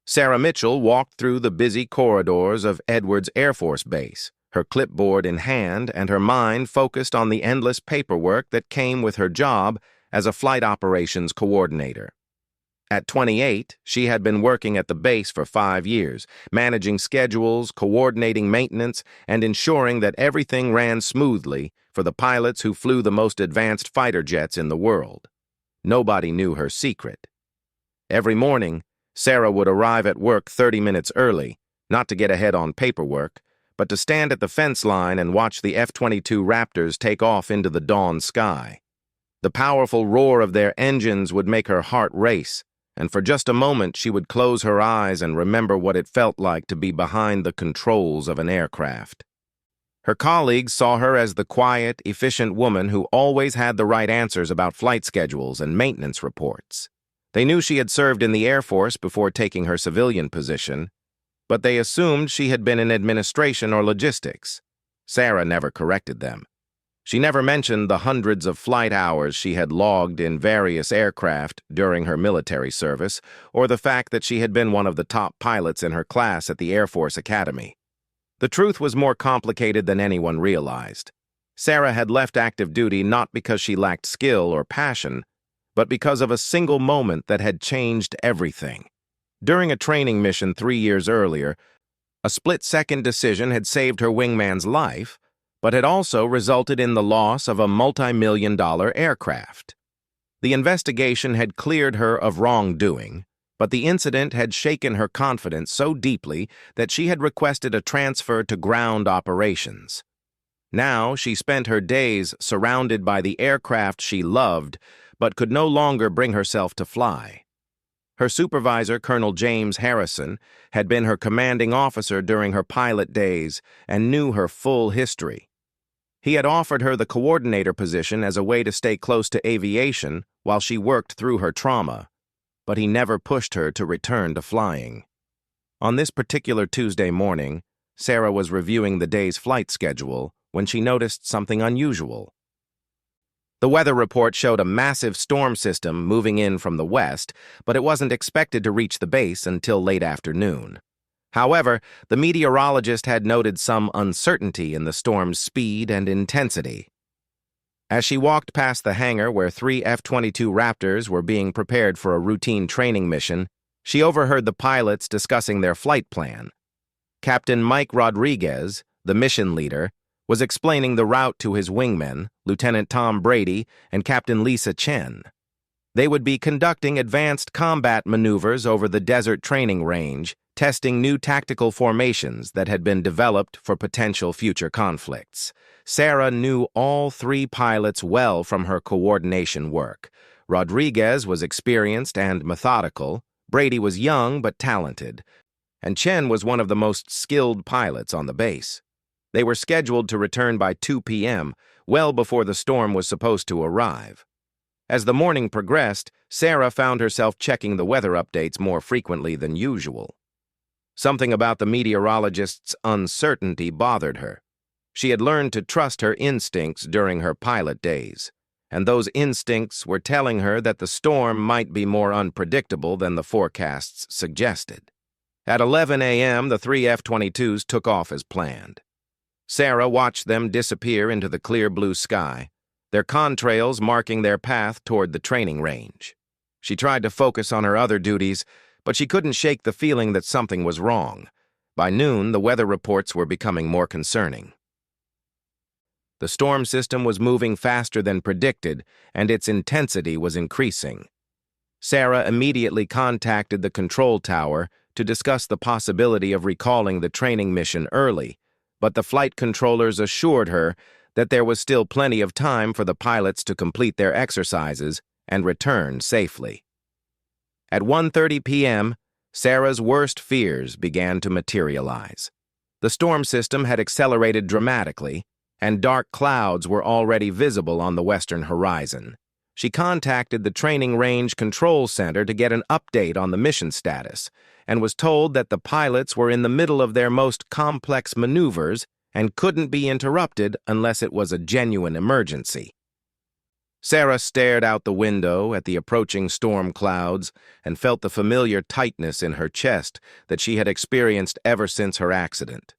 Sarah Mitchell walked through the busy corridors of Edwards Air Force Base, her clipboard in hand and her mind focused on the endless paperwork that came with her job as a flight operations coordinator. At 28, she had been working at the base for 5 years, managing schedules, coordinating maintenance, and ensuring that everything ran smoothly for the pilots who flew the most advanced fighter jets in the world. Nobody knew her secret. Every morning, Sarah would arrive at work 30 minutes early, not to get ahead on paperwork, but to stand at the fence line and watch the F-22 Raptors take off into the dawn sky. The powerful roar of their engines would make her heart race, and for just a moment she would close her eyes and remember what it felt like to be behind the controls of an aircraft. Her colleagues saw her as the quiet, efficient woman who always had the right answers about flight schedules and maintenance reports. They knew she had served in the Air Force before taking her civilian position, but they assumed she had been in administration or logistics. Sarah never corrected them. She never mentioned the hundreds of flight hours she had logged in various aircraft during her military service, or the fact that she had been one of the top pilots in her class at the Air Force Academy. The truth was more complicated than anyone realized. Sarah had left active duty not because she lacked skill or passion, but because of a single moment that had changed everything. During a training mission 3 years earlier, a split-second decision had saved her wingman's life, but had also resulted in the loss of a multi-million-dollar aircraft. The investigation had cleared her of wrongdoing, but the incident had shaken her confidence so deeply that she had requested a transfer to ground operations. Now she spent her days surrounded by the aircraft she loved, but could no longer bring herself to fly. Her supervisor, Colonel James Harrison, had been her commanding officer during her pilot days and knew her full history. He had offered her the coordinator position as a way to stay close to aviation while she worked through her trauma, but he never pushed her to return to flying. On this particular Tuesday morning, Sarah was reviewing the day's flight schedule when she noticed something unusual. The weather report showed a massive storm system moving in from the west, but it wasn't expected to reach the base until late afternoon. However, the meteorologist had noted some uncertainty in the storm's speed and intensity. As she walked past the hangar where 3 F-22 Raptors were being prepared for a routine training mission, she overheard the pilots discussing their flight plan. Captain Mike Rodriguez, the mission leader, was explaining the route to his wingmen, Lieutenant Tom Brady and Captain Lisa Chen. They would be conducting advanced combat maneuvers over the desert training range, testing new tactical formations that had been developed for potential future conflicts. Sarah knew all 3 pilots well from her coordination work. Rodriguez was experienced and methodical, Brady was young but talented, and Chen was one of the most skilled pilots on the base. They were scheduled to return by 2 p.m., well before the storm was supposed to arrive. As the morning progressed, Sarah found herself checking the weather updates more frequently than usual. Something about the meteorologist's uncertainty bothered her. She had learned to trust her instincts during her pilot days, and those instincts were telling her that the storm might be more unpredictable than the forecasts suggested. At 11 a.m., the 3 F-22s took off as planned. Sarah watched them disappear into the clear blue sky, their contrails marking their path toward the training range. She tried to focus on her other duties, but she couldn't shake the feeling that something was wrong. By noon, the weather reports were becoming more concerning. The storm system was moving faster than predicted, and its intensity was increasing. Sarah immediately contacted the control tower to discuss the possibility of recalling the training mission early, but the flight controllers assured her that there was still plenty of time for the pilots to complete their exercises and return safely. At 1:30 p.m., Sarah's worst fears began to materialize. The storm system had accelerated dramatically, and dark clouds were already visible on the western horizon. She contacted the training range control center to get an update on the mission status, and was told that the pilots were in the middle of their most complex maneuvers and couldn't be interrupted unless it was a genuine emergency. Sarah stared out the window at the approaching storm clouds and felt the familiar tightness in her chest that she had experienced ever since her accident.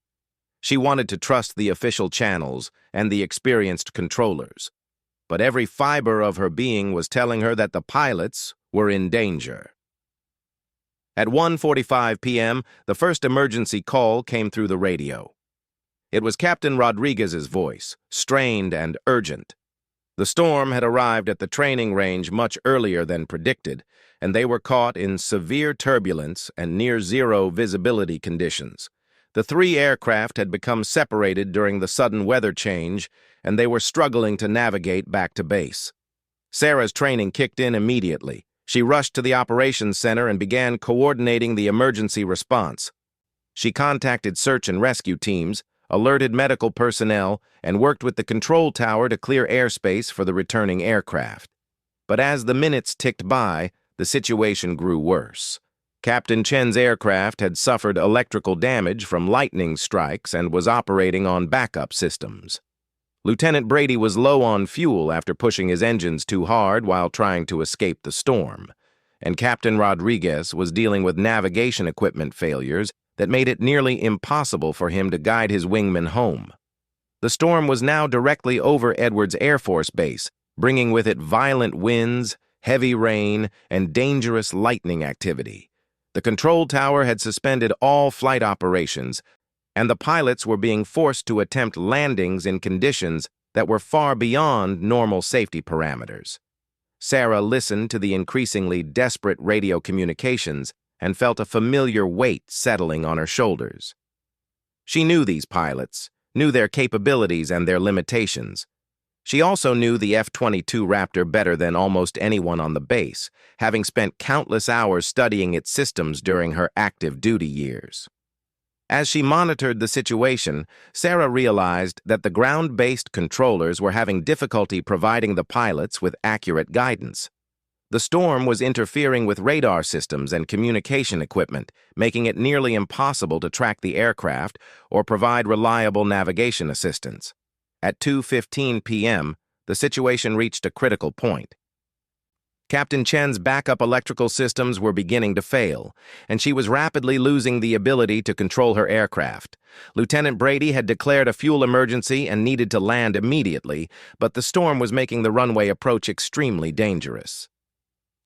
She wanted to trust the official channels and the experienced controllers, but every fiber of her being was telling her that the pilots were in danger. At 1:45 p.m., the first emergency call came through the radio. It was Captain Rodriguez's voice, strained and urgent. The storm had arrived at the training range much earlier than predicted, and they were caught in severe turbulence and near-zero visibility conditions. The three aircraft had become separated during the sudden weather change, and they were struggling to navigate back to base. Sarah's training kicked in immediately. She rushed to the operations center and began coordinating the emergency response. She contacted search and rescue teams, alerted medical personnel, and worked with the control tower to clear airspace for the returning aircraft. But as the minutes ticked by, the situation grew worse. Captain Chen's aircraft had suffered electrical damage from lightning strikes and was operating on backup systems. Lieutenant Brady was low on fuel after pushing his engines too hard while trying to escape the storm, and Captain Rodriguez was dealing with navigation equipment failures that made it nearly impossible for him to guide his wingmen home. The storm was now directly over Edwards Air Force Base, bringing with it violent winds, heavy rain, and dangerous lightning activity. The control tower had suspended all flight operations, and the pilots were being forced to attempt landings in conditions that were far beyond normal safety parameters. Sarah listened to the increasingly desperate radio communications and felt a familiar weight settling on her shoulders. She knew these pilots, knew their capabilities and their limitations. She also knew the F-22 Raptor better than almost anyone on the base, having spent countless hours studying its systems during her active duty years. As she monitored the situation, Sarah realized that the ground-based controllers were having difficulty providing the pilots with accurate guidance. The storm was interfering with radar systems and communication equipment, making it nearly impossible to track the aircraft or provide reliable navigation assistance. At 2:15 p.m., the situation reached a critical point. Captain Chen's backup electrical systems were beginning to fail, and she was rapidly losing the ability to control her aircraft. Lieutenant Brady had declared a fuel emergency and needed to land immediately, but the storm was making the runway approach extremely dangerous.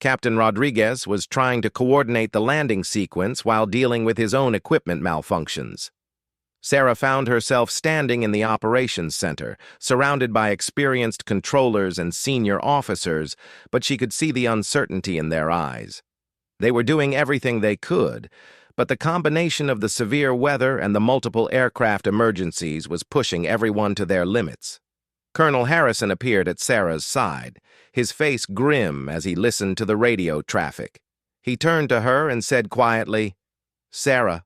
Captain Rodriguez was trying to coordinate the landing sequence while dealing with his own equipment malfunctions. Sarah found herself standing in the operations center, surrounded by experienced controllers and senior officers, but she could see the uncertainty in their eyes. They were doing everything they could, but the combination of the severe weather and the multiple aircraft emergencies was pushing everyone to their limits. Colonel Harrison appeared at Sarah's side, his face grim as he listened to the radio traffic. He turned to her and said quietly, "Sarah,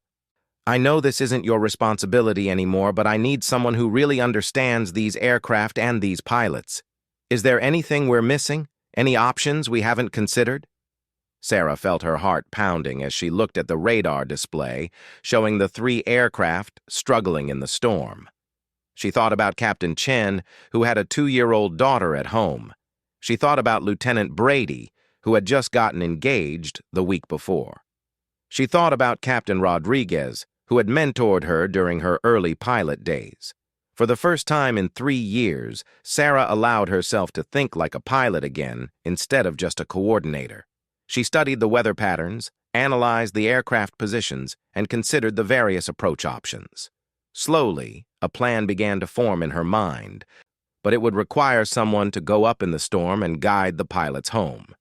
I know this isn't your responsibility anymore, but I need someone who really understands these aircraft and these pilots. Is there anything we're missing? Any options we haven't considered?" Sarah felt her heart pounding as she looked at the radar display, showing the three aircraft struggling in the storm. She thought about Captain Chen, who had a 2-year-old daughter at home. She thought about Lieutenant Brady, who had just gotten engaged the week before. She thought about Captain Rodriguez, who had mentored her during her early pilot days. For the first time in 3 years, Sarah allowed herself to think like a pilot again instead of just a coordinator. She studied the weather patterns, analyzed the aircraft positions, and considered the various approach options. Slowly, a plan began to form in her mind, but it would require someone to go up in the storm and guide the pilots home.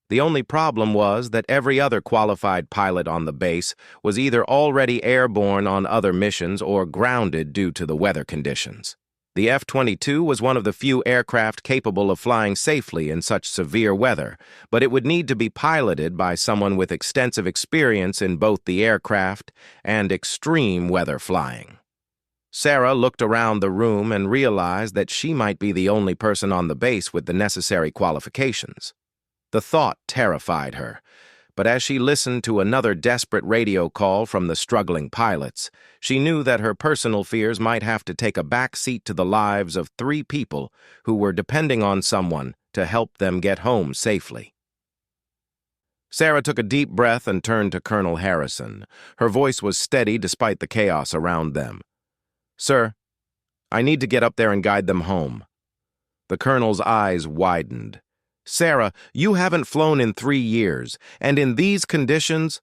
The only problem was that every other qualified pilot on the base was either already airborne on other missions or grounded due to the weather conditions. The F-22 was one of the few aircraft capable of flying safely in such severe weather, but it would need to be piloted by someone with extensive experience in both the aircraft and extreme weather flying. Sarah looked around the room and realized that she might be the only person on the base with the necessary qualifications. The thought terrified her, but as she listened to another desperate radio call from the struggling pilots, she knew that her personal fears might have to take a back seat to the lives of 3 people who were depending on someone to help them get home safely. Sarah took a deep breath and turned to Colonel Harrison. Her voice was steady despite the chaos around them. "Sir, I need to get up there and guide them home." The colonel's eyes widened. "Sarah, you haven't flown in 3 years, and in these conditions—"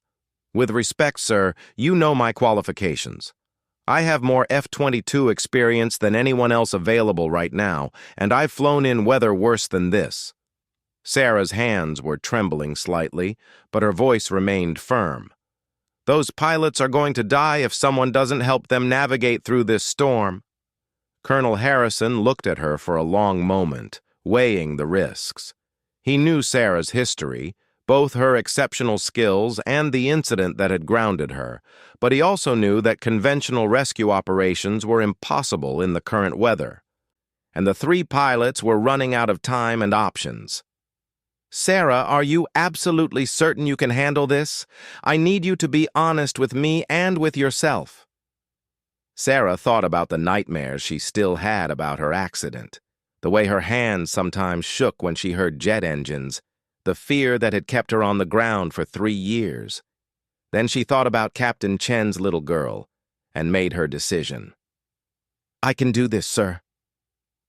"With respect, sir, you know my qualifications. I have more F-22 experience than anyone else available right now, and I've flown in weather worse than this." Sarah's hands were trembling slightly, but her voice remained firm. "Those pilots are going to die if someone doesn't help them navigate through this storm." Colonel Harrison looked at her for a long moment, weighing the risks. He knew Sarah's history, both her exceptional skills and the incident that had grounded her, but he also knew that conventional rescue operations were impossible in the current weather. And the 3 pilots were running out of time and options. "Sarah, are you absolutely certain you can handle this? I need you to be honest with me and with yourself." Sarah thought about the nightmares she still had about her accident, the way her hands sometimes shook when she heard jet engines, the fear that had kept her on the ground for 3 years. Then she thought about Captain Chen's little girl and made her decision. "I can do this, sir."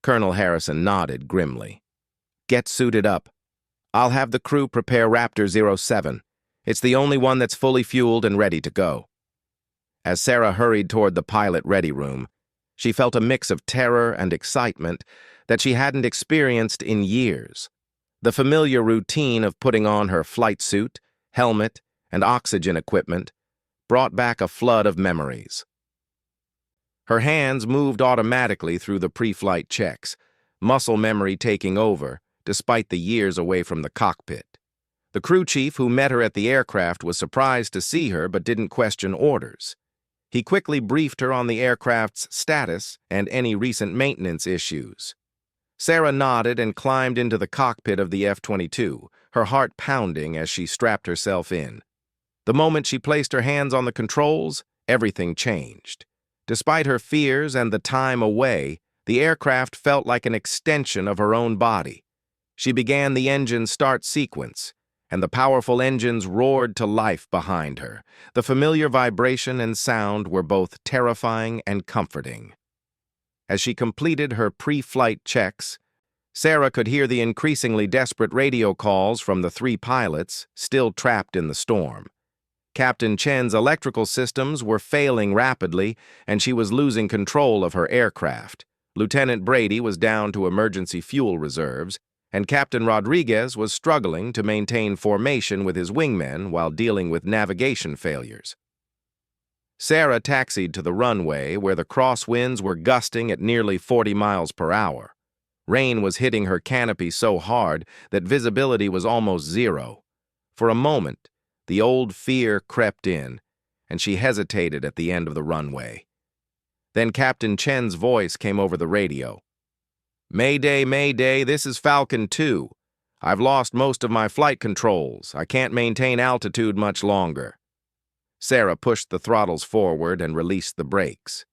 Colonel Harrison nodded grimly. "Get suited up. I'll have the crew prepare Raptor 07. It's the only one that's fully fueled and ready to go." As Sarah hurried toward the pilot ready room, she felt a mix of terror and excitement that she hadn't experienced in years. The familiar routine of putting on her flight suit, helmet, and oxygen equipment brought back a flood of memories. Her hands moved automatically through the pre-flight checks, muscle memory taking over, despite the years away from the cockpit. The crew chief who met her at the aircraft was surprised to see her but didn't question orders. He quickly briefed her on the aircraft's status and any recent maintenance issues. Sarah nodded and climbed into the cockpit of the F-22, her heart pounding as she strapped herself in. The moment she placed her hands on the controls, everything changed. Despite her fears and the time away, the aircraft felt like an extension of her own body. She began the engine start sequence, and the powerful engines roared to life behind her. The familiar vibration and sound were both terrifying and comforting. As she completed her pre-flight checks, Sarah could hear the increasingly desperate radio calls from the 3 pilots still trapped in the storm. Captain Chen's electrical systems were failing rapidly, and she was losing control of her aircraft. Lieutenant Brady was down to emergency fuel reserves, and Captain Rodriguez was struggling to maintain formation with his wingmen while dealing with navigation failures. Sarah taxied to the runway where the crosswinds were gusting at nearly 40 miles per hour. Rain was hitting her canopy so hard that visibility was almost zero. For a moment, the old fear crept in, and she hesitated at the end of the runway. Then Captain Chen's voice came over the radio. "Mayday, Mayday, this is Falcon 2. I've lost most of my flight controls. I can't maintain altitude much longer." Sarah pushed the throttles forward and released the brakes.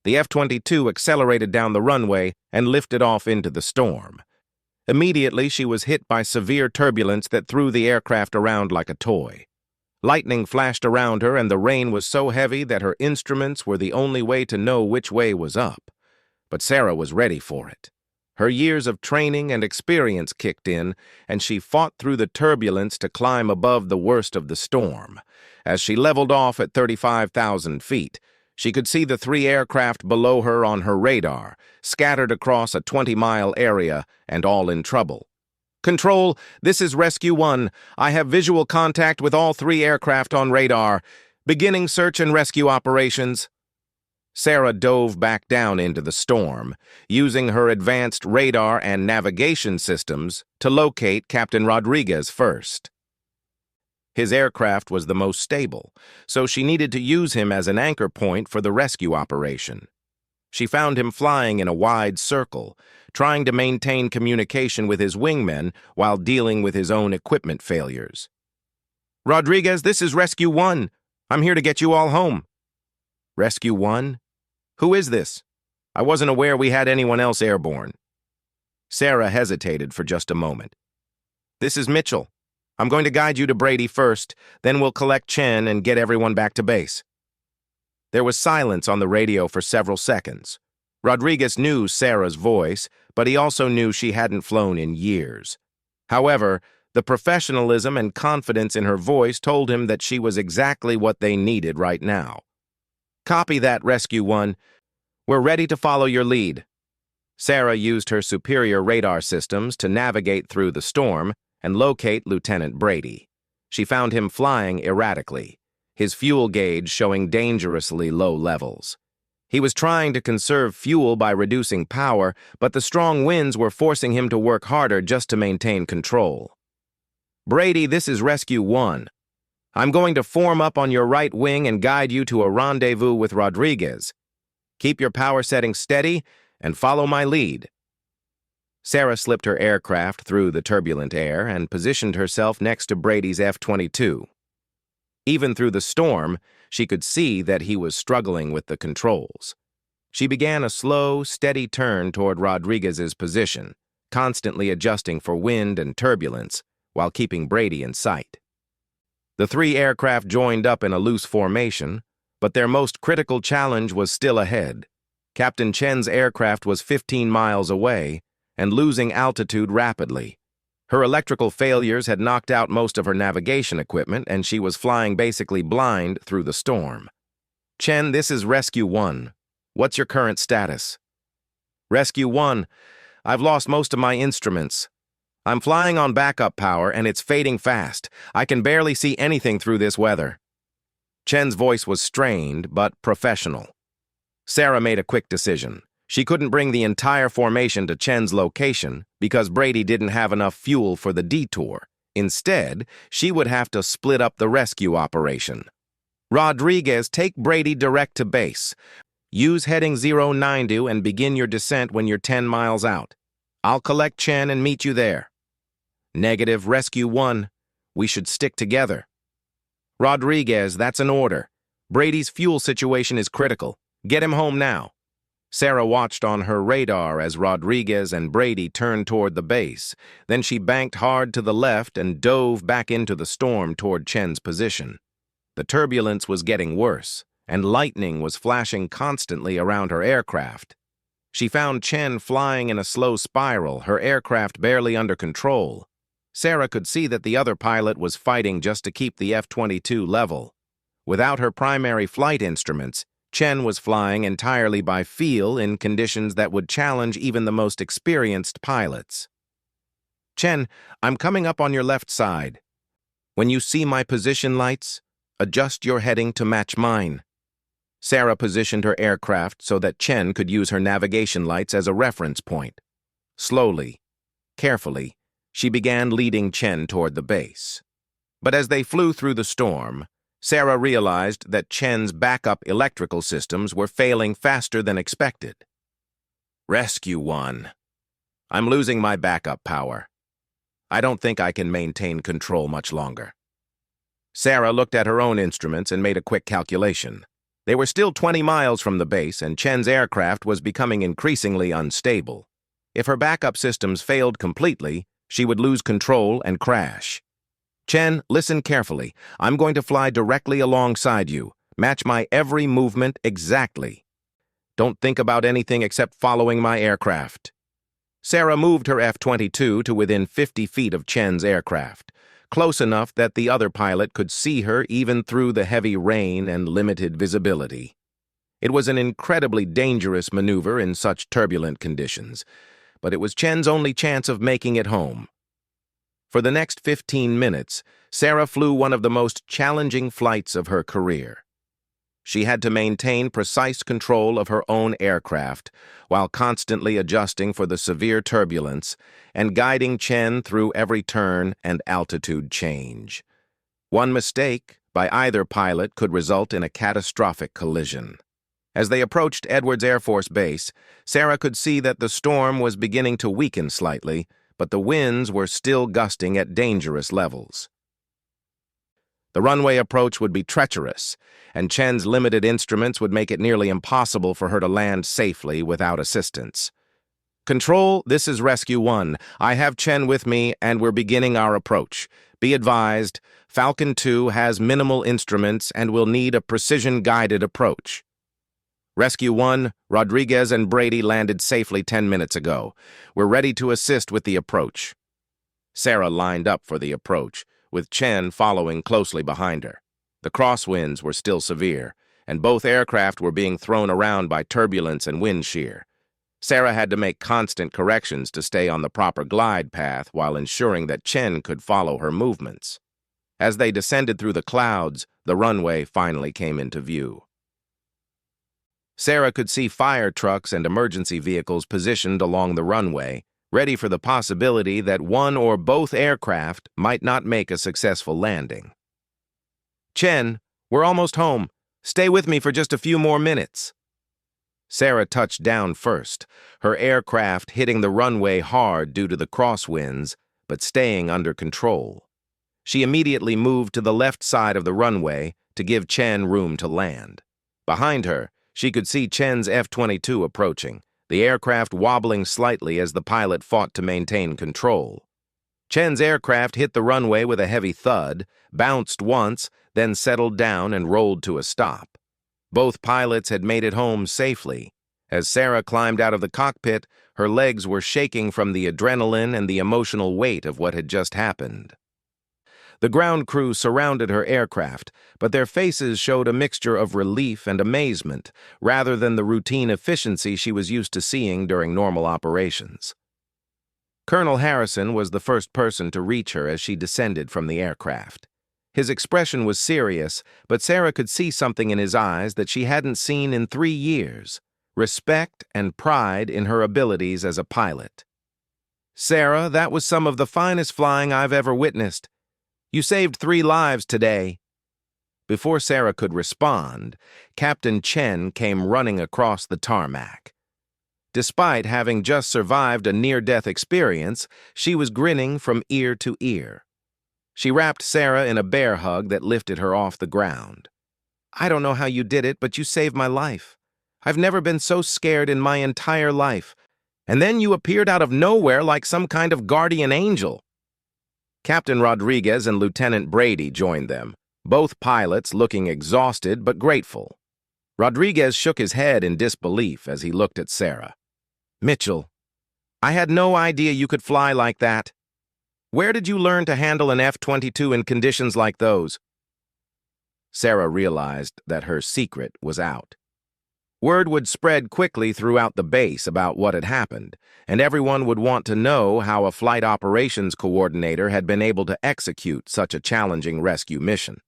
The F-22 accelerated down the runway and lifted off into the storm. Immediately, she was hit by severe turbulence that threw the aircraft around like a toy. Lightning flashed around her, and the rain was so heavy that her instruments were the only way to know which way was up. But Sarah was ready for it. Her years of training and experience kicked in, and she fought through the turbulence to climb above the worst of the storm. As she leveled off at 35,000 feet, she could see the 3 aircraft below her on her radar, scattered across a 20-mile area and all in trouble. "Control, this is Rescue 1. I have visual contact with all 3 aircraft on radar. Beginning search and rescue operations." Sarah dove back down into the storm, using her advanced radar and navigation systems to locate Captain Rodriguez first. His aircraft was the most stable, so she needed to use him as an anchor point for the rescue operation. She found him flying in a wide circle, trying to maintain communication with his wingmen while dealing with his own equipment failures. "Rodriguez, this is Rescue 1. I'm here to get you all home." "Rescue 1? Who is this? I wasn't aware we had anyone else airborne." Sarah hesitated for just a moment. "This is Mitchell. I'm going to guide you to Brady first, then we'll collect Chen and get everyone back to base." There was silence on the radio for several seconds. Rodriguez knew Sarah's voice, but he also knew she hadn't flown in years. However, the professionalism and confidence in her voice told him that she was exactly what they needed right now. "Copy that, Rescue 1. We're ready to follow your lead." Sarah used her superior radar systems to navigate through the storm and locate Lieutenant Brady. She found him flying erratically, his fuel gauge showing dangerously low levels. He was trying to conserve fuel by reducing power, but the strong winds were forcing him to work harder just to maintain control. "Brady, this is Rescue 1. I'm going to form up on your right wing and guide you to a rendezvous with Rodriguez. Keep your power settings steady and follow my lead." Sarah slipped her aircraft through the turbulent air and positioned herself next to Brady's F-22. Even through the storm, she could see that he was struggling with the controls. She began a slow, steady turn toward Rodriguez's position, constantly adjusting for wind and turbulence while keeping Brady in sight. The three aircraft joined up in a loose formation, but their most critical challenge was still ahead. Captain Chen's aircraft was 15 miles away and losing altitude rapidly. Her electrical failures had knocked out most of her navigation equipment, and she was flying basically blind through the storm. "Chen, this is Rescue 1. What's your current status?" "Rescue 1, I've lost most of my instruments. I'm flying on backup power, and it's fading fast. I can barely see anything through this weather." Chen's voice was strained, but professional. Sarah made a quick decision. She couldn't bring the entire formation to Chen's location because Brady didn't have enough fuel for the detour. Instead, she would have to split up the rescue operation. "Rodriguez, take Brady direct to base. Use heading 090 and begin your descent when you're 10 miles out. I'll collect Chen and meet you there." "Negative, Rescue 1. We should stick together." "Rodriguez, that's an order. Brady's fuel situation is critical. Get him home now." Sarah watched on her radar as Rodriguez and Brady turned toward the base. Then she banked hard to the left and dove back into the storm toward Chen's position. The turbulence was getting worse, and lightning was flashing constantly around her aircraft. She found Chen flying in a slow spiral, her aircraft barely under control. Sarah could see that the other pilot was fighting just to keep the F-22 level. Without her primary flight instruments, Chen was flying entirely by feel in conditions that would challenge even the most experienced pilots. "Chen, I'm coming up on your left side. When you see my position lights, adjust your heading to match mine." Sarah positioned her aircraft so that Chen could use her navigation lights as a reference point. Slowly, carefully, she began leading Chen toward the base. But as they flew through the storm, Sarah realized that Chen's backup electrical systems were failing faster than expected. "Rescue 1. I'm losing my backup power. I don't think I can maintain control much longer." Sarah looked at her own instruments and made a quick calculation. They were still 20 miles from the base, and Chen's aircraft was becoming increasingly unstable. If her backup systems failed completely, she would lose control and crash. "Chen, listen carefully. I'm going to fly directly alongside you. Match my every movement exactly. Don't think about anything except following my aircraft." Sarah moved her F-22 to within 50 feet of Chen's aircraft, close enough that the other pilot could see her even through the heavy rain and limited visibility. It was an incredibly dangerous maneuver in such turbulent conditions, but it was Chen's only chance of making it home. For the next 15 minutes, Sarah flew one of the most challenging flights of her career. She had to maintain precise control of her own aircraft while constantly adjusting for the severe turbulence and guiding Chen through every turn and altitude change. One mistake by either pilot could result in a catastrophic collision. As they approached Edwards Air Force Base, Sarah could see that the storm was beginning to weaken slightly, but the winds were still gusting at dangerous levels. The runway approach would be treacherous, and Chen's limited instruments would make it nearly impossible for her to land safely without assistance. Control, this is Rescue 1. I have Chen with me, and we're beginning our approach. Be advised, Falcon 2 has minimal instruments and will need a precision-guided approach. Rescue 1, Rodriguez and Brady landed safely 10 minutes ago. We're ready to assist with the approach. Sarah lined up for the approach, with Chen following closely behind her. The crosswinds were still severe, and both aircraft were being thrown around by turbulence and wind shear. Sarah had to make constant corrections to stay on the proper glide path while ensuring that Chen could follow her movements. As they descended through the clouds, the runway finally came into view. Sarah could see fire trucks and emergency vehicles positioned along the runway, ready for the possibility that one or both aircraft might not make a successful landing. Chen, we're almost home. Stay with me for just a few more minutes. Sarah touched down first, her aircraft hitting the runway hard due to the crosswinds, but staying under control. She immediately moved to the left side of the runway to give Chen room to land. Behind her, she could see Chen's F-22 approaching, the aircraft wobbling slightly as the pilot fought to maintain control. Chen's aircraft hit the runway with a heavy thud, bounced once, then settled down and rolled to a stop. Both pilots had made it home safely. As Sarah climbed out of the cockpit, her legs were shaking from the adrenaline and the emotional weight of what had just happened. The ground crew surrounded her aircraft, but their faces showed a mixture of relief and amazement, rather than the routine efficiency she was used to seeing during normal operations. Colonel Harrison was the first person to reach her as she descended from the aircraft. His expression was serious, but Sarah could see something in his eyes that she hadn't seen in 3 years: respect and pride in her abilities as a pilot. "Sarah, that was some of the finest flying I've ever witnessed. You saved 3 lives today." Before Sarah could respond, Captain Chen came running across the tarmac. Despite having just survived a near-death experience, she was grinning from ear to ear. She wrapped Sarah in a bear hug that lifted her off the ground. "I don't know how you did it, but you saved my life. I've never been so scared in my entire life. And then you appeared out of nowhere like some kind of guardian angel." Captain Rodriguez and Lieutenant Brady joined them, both pilots looking exhausted but grateful. Rodriguez shook his head in disbelief as he looked at Sarah. "Mitchell, I had no idea you could fly like that. Where did you learn to handle an F-22 in conditions like those?" Sarah realized that her secret was out. Word would spread quickly throughout the base about what had happened, and everyone would want to know how a flight operations coordinator had been able to execute such a challenging rescue mission.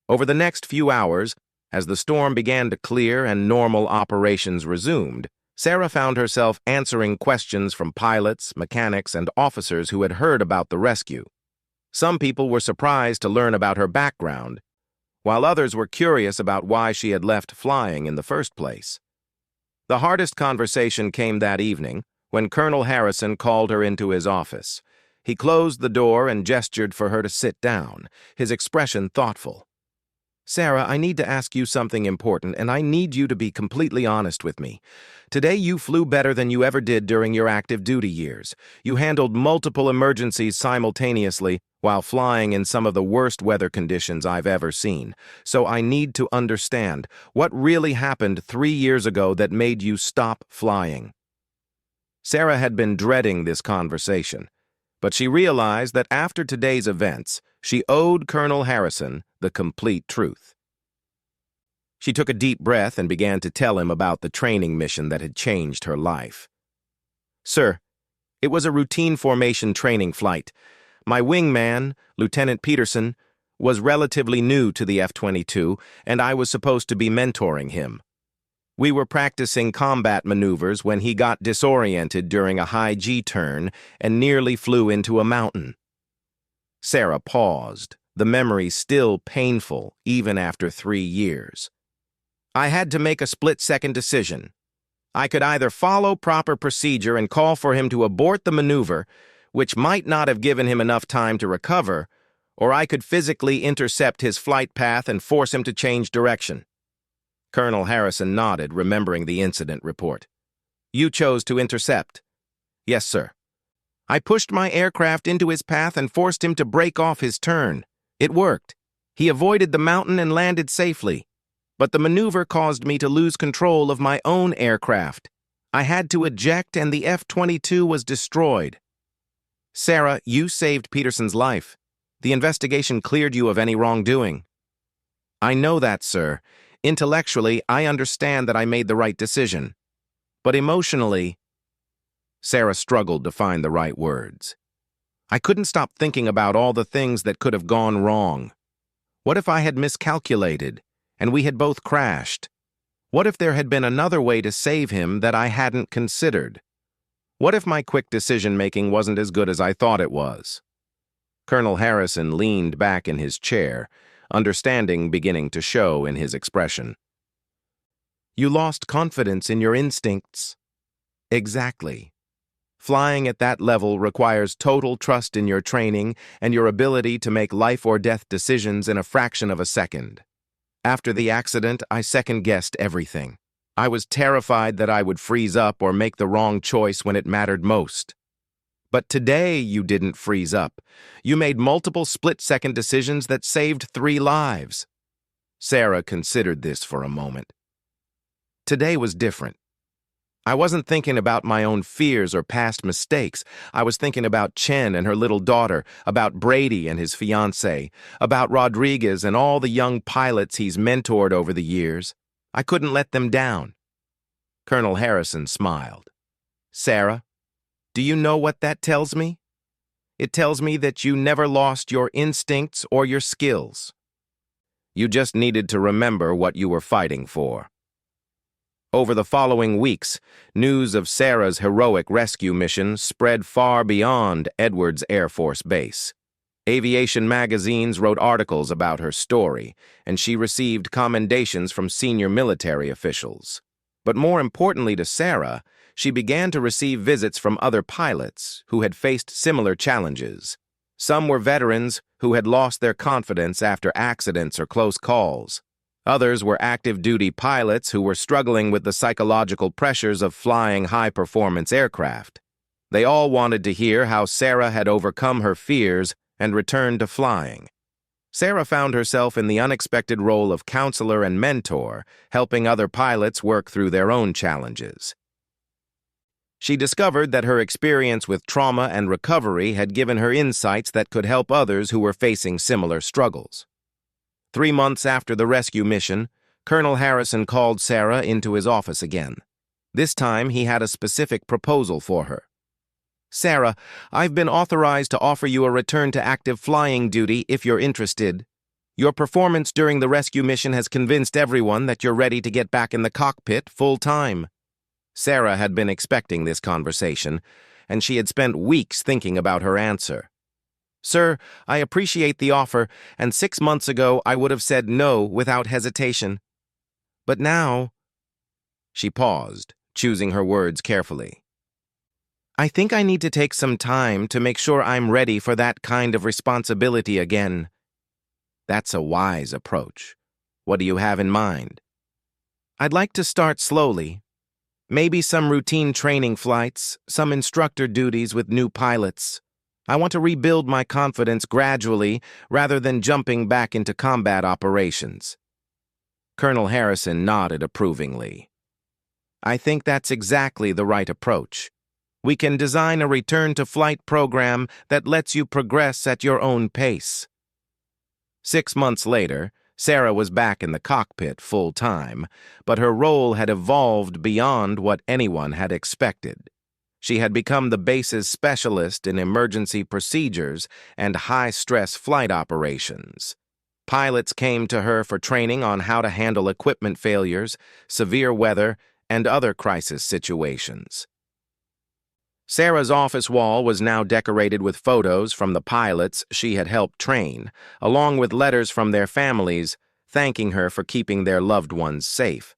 Over the next few hours, as the storm began to clear and normal operations resumed, Sarah found herself answering questions from pilots, mechanics, and officers who had heard about the rescue. Some people were surprised to learn about her background, while others were curious about why she had left flying in the first place. The hardest conversation came that evening when Colonel Harrison called her into his office. He closed the door and gestured for her to sit down, his expression thoughtful. "Sarah, I need to ask you something important, and I need you to be completely honest with me. Today you flew better than you ever did during your active duty years. You handled multiple emergencies simultaneously while flying in some of the worst weather conditions I've ever seen. So I need to understand what really happened 3 years ago that made you stop flying." Sarah had been dreading this conversation, but she realized that after today's events, she owed Colonel Harrison the complete truth. She took a deep breath and began to tell him about the training mission that had changed her life. "Sir, it was a routine formation training flight. My wingman, Lieutenant Peterson, was relatively new to the F-22, and I was supposed to be mentoring him. We were practicing combat maneuvers when he got disoriented during a high G-turn and nearly flew into a mountain." Sarah paused, the memory still painful even after 3 years. "I had to make a split-second decision. I could either follow proper procedure and call for him to abort the maneuver, which might not have given him enough time to recover, or I could physically intercept his flight path and force him to change direction." Colonel Harrison nodded, remembering the incident report. "You chose to intercept. Yes, sir. I pushed my aircraft into his path and forced him to break off his turn. It worked. He avoided the mountain and landed safely. But the maneuver caused me to lose control of my own aircraft. I had to eject and the F-22 was destroyed. Sarah, you saved Peterson's life. The investigation cleared you of any wrongdoing. I know that, sir. Intellectually, I understand that I made the right decision. But emotionally, Sarah struggled to find the right words. I couldn't stop thinking about all the things that could have gone wrong. What if I had miscalculated, and we had both crashed? What if there had been another way to save him that I hadn't considered? What if my quick decision-making wasn't as good as I thought it was? Colonel Harrison leaned back in his chair, understanding beginning to show in his expression. You lost confidence in your instincts. Exactly. Flying at that level requires total trust in your training and your ability to make life-or-death decisions in a fraction of a second. After the accident, I second-guessed everything. I was terrified that I would freeze up or make the wrong choice when it mattered most. But today, you didn't freeze up. You made multiple split-second decisions that saved 3 lives. Sarah considered this for a moment. Today was different. I wasn't thinking about my own fears or past mistakes. I was thinking about Chen and her little daughter, about Brady and his fiancée, about Rodriguez and all the young pilots he's mentored over the years. I couldn't let them down. Colonel Harrison smiled. Sarah, do you know what that tells me? It tells me that you never lost your instincts or your skills. You just needed to remember what you were fighting for. Over the following weeks, news of Sarah's heroic rescue mission spread far beyond Edwards Air Force Base. Aviation magazines wrote articles about her story, and she received commendations from senior military officials. But more importantly to Sarah, she began to receive visits from other pilots who had faced similar challenges. Some were veterans who had lost their confidence after accidents or close calls. Others were active-duty pilots who were struggling with the psychological pressures of flying high-performance aircraft. They all wanted to hear how Sarah had overcome her fears and returned to flying. Sarah found herself in the unexpected role of counselor and mentor, helping other pilots work through their own challenges. She discovered that her experience with trauma and recovery had given her insights that could help others who were facing similar struggles. 3 months after the rescue mission, Colonel Harrison called Sarah into his office again. This time, he had a specific proposal for her. Sarah, I've been authorized to offer you a return to active flying duty if you're interested. Your performance during the rescue mission has convinced everyone that you're ready to get back in the cockpit full-time. Sarah had been expecting this conversation, and she had spent weeks thinking about her answer. Sir, I appreciate the offer, and 6 months ago I would have said no without hesitation. But now... She paused, choosing her words carefully. I think I need to take some time to make sure I'm ready for that kind of responsibility again. That's a wise approach. What do you have in mind? I'd like to start slowly. Maybe some routine training flights, some instructor duties with new pilots. I want to rebuild my confidence gradually rather than jumping back into combat operations. Colonel Harrison nodded approvingly. I think that's exactly the right approach. We can design a return-to-flight program that lets you progress at your own pace. 6 months later, Sarah was back in the cockpit full-time, but her role had evolved beyond what anyone had expected. She had become the base's specialist in emergency procedures and high-stress flight operations. Pilots came to her for training on how to handle equipment failures, severe weather, and other crisis situations. Sarah's office wall was now decorated with photos from the pilots she had helped train, along with letters from their families thanking her for keeping their loved ones safe.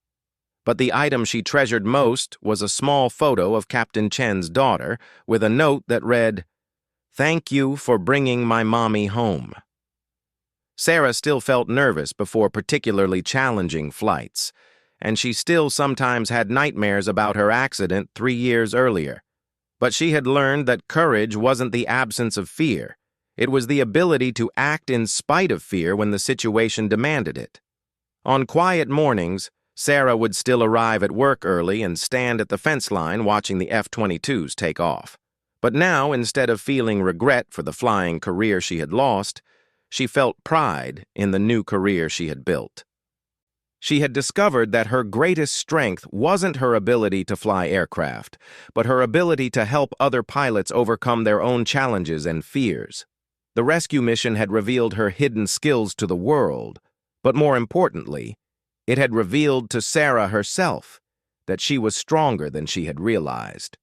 But the item she treasured most was a small photo of Captain Chen's daughter with a note that read, "Thank you for bringing my mommy home." Sarah still felt nervous before particularly challenging flights, and she still sometimes had nightmares about her accident 3 years earlier. But she had learned that courage wasn't the absence of fear. It was the ability to act in spite of fear when the situation demanded it. On quiet mornings, Sarah would still arrive at work early and stand at the fence line watching the F-22s take off. But now, instead of feeling regret for the flying career she had lost, she felt pride in the new career she had built. She had discovered that her greatest strength wasn't her ability to fly aircraft, but her ability to help other pilots overcome their own challenges and fears. The rescue mission had revealed her hidden skills to the world, but more importantly, it had revealed to Sarah herself that she was stronger than she had realized.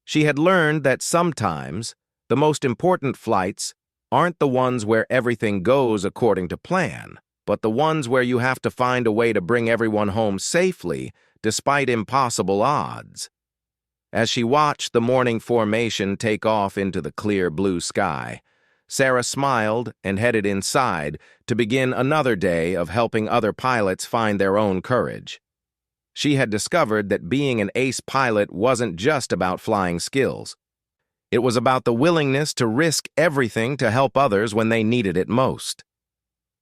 She had learned that sometimes the most important flights aren't the ones where everything goes according to plan, but the ones where you have to find a way to bring everyone home safely despite impossible odds. As she watched the morning formation take off into the clear blue sky, Sarah smiled and headed inside to begin another day of helping other pilots find their own courage. She had discovered that being an ace pilot wasn't just about flying skills. It was about the willingness to risk everything to help others when they needed it most.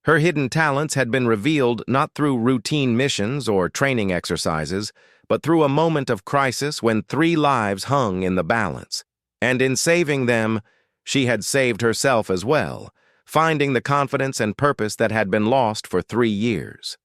Her hidden talents had been revealed not through routine missions or training exercises, but through a moment of crisis when 3 lives hung in the balance. And in saving them, she had saved herself as well, finding the confidence and purpose that had been lost for 3 years.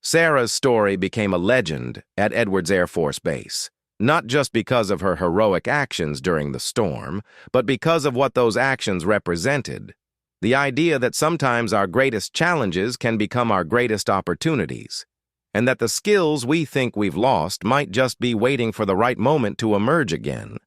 Sarah's story became a legend at Edwards Air Force Base, not just because of her heroic actions during the storm, but because of what those actions represented. The idea that sometimes our greatest challenges can become our greatest opportunities, and that the skills we think we've lost might just be waiting for the right moment to emerge again.